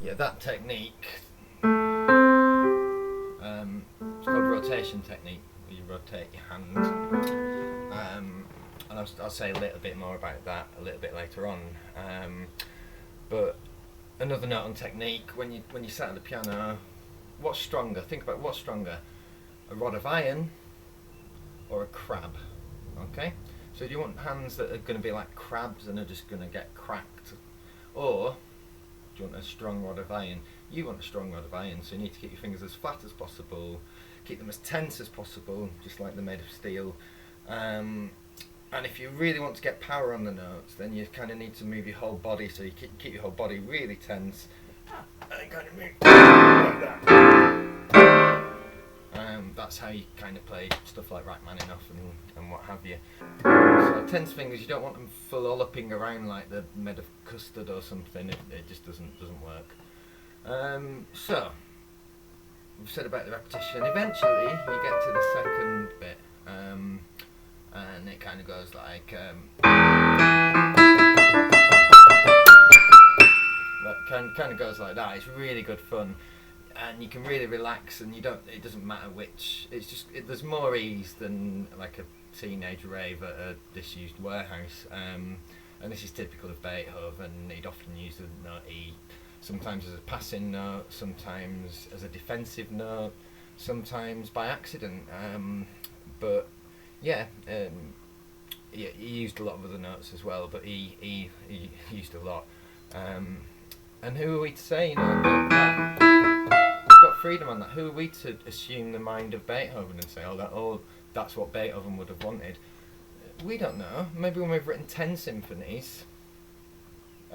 Yeah, that technique, it's called rotation technique, where you rotate your hand. And I'll say a little bit more about that a little bit later on. But another note on technique, when you sat at the piano, what's stronger? Think about what's stronger, a rod of iron or a crab. Okay? So do you want hands that are going to be like crabs and are just going to get cracked? Or do you want a strong rod of iron? You want a strong rod of iron, so you need to keep your fingers as flat as possible, keep them as tense as possible, just like they're made of steel. And if you really want to get power on the notes, then you kind of need to move your whole body, so you keep your whole body really tense, and kind of move like that. That's how you kind of play stuff like Rachmaninoff and what have you. So tense fingers, you don't want them flopping around like they're made of custard or something. It just doesn't work. So we've said about the repetition. Eventually, you get to the second bit, and it kind of goes like. Kind of goes like that. It's really good fun, and you can really relax, and it doesn't matter which. It's just there's more ease than like a teenage rave at a disused warehouse. And this is typical of Beethoven. He'd often use the note E, sometimes as a passing note, sometimes as a defensive note, sometimes by accident. But yeah. Yeah, he used a lot of other notes as well, but he used a lot. And who are we to say, we've got freedom on that. Who are we to assume the mind of Beethoven and say, that's what Beethoven would have wanted? We don't know. Maybe when we've written 10 symphonies,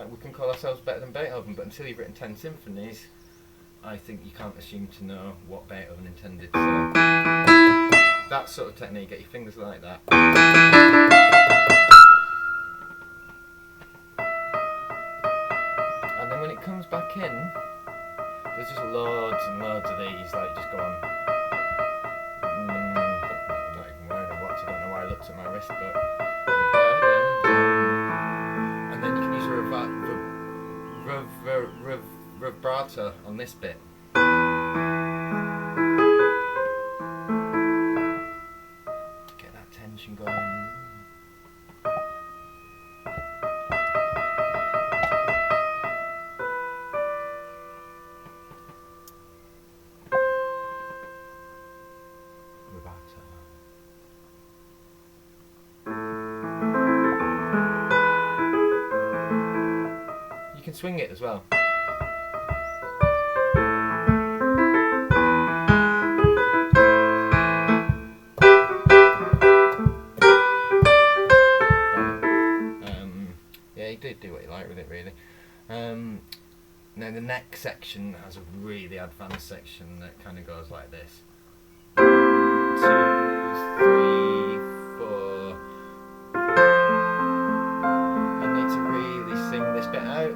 we can call ourselves better than Beethoven, but until you've written 10 symphonies, I think you can't assume to know what Beethoven intended. So that sort of technique, get your fingers like that. And then when it comes back in, there's just loads and loads of these, like just go on. I'm not even wearing a watch, I don't know why I looked at my wrist, but. And then you can use a vubrato on this bit. Get that tension going. You can swing it as well. Yeah, you do what you like with it, really. Now the next section has a really advanced section that kind of goes like this. 1, 2, 3, 4. You need to really sing this bit out.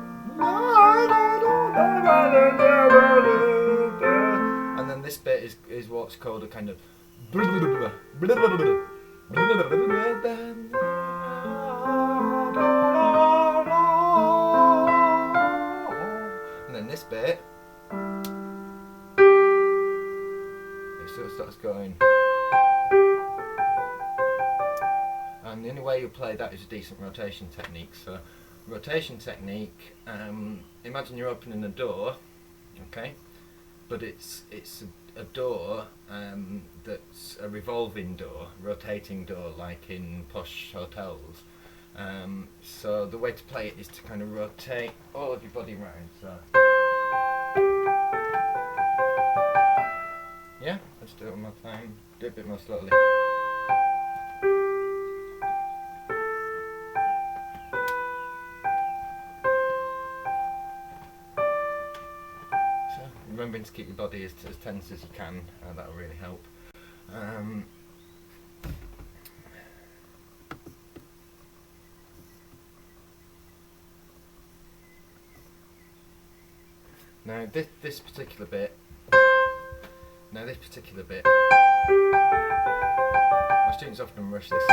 And then this bit is what's called a kind of. And then this bit, it sort of starts going. And the only way you play that is a decent rotation technique. So, rotation technique, imagine you're opening a door, okay? But it's a door that's a revolving door, rotating door, like in posh hotels. So the way to play it is to kind of rotate all of your body around. So yeah, let's do it one more time. Do it a bit more slowly. So remembering to keep your body as tense as you can, that'll really help. Now this particular bit, my students often rush this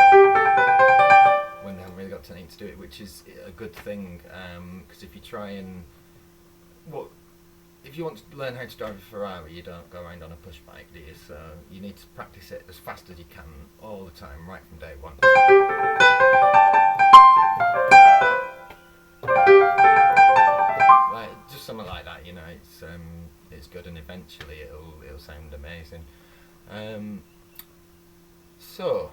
when they haven't really got technique to do it, which is a good thing, because if you try and, you want to learn how to drive a Ferrari, you don't go around on a push bike, do you? So you need to practice it as fast as you can all the time, right from day one. Like just something like that, you know. It's good, and eventually it'll sound amazing. So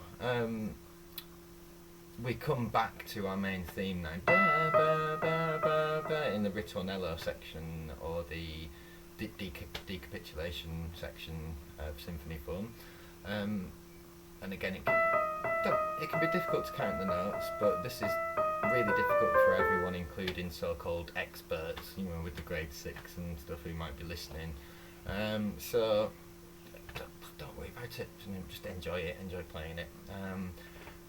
we come back to our main theme now. Ba, ba, ba, ba, ba, in the ritornello section, or the decapitulation section of symphony form. And again, it can be difficult to count the notes, but this is really difficult for everyone, including so-called experts, you know, with the grade 6 and stuff, who might be listening. So don't worry about it, just enjoy it, enjoy playing it.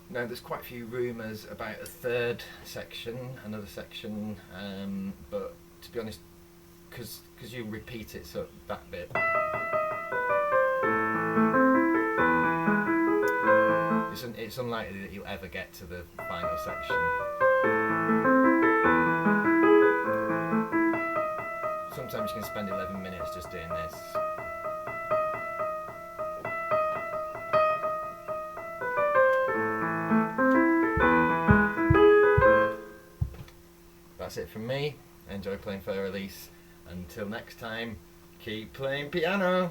Now there's quite a few rumours about a third section, another section, but to be honest, because you repeat it, so that bit, it's unlikely that you'll ever get to the final section. Sometimes you can spend 11 minutes just doing this. That's it from me. Enjoy playing Fur Elise. Until next time, keep playing piano.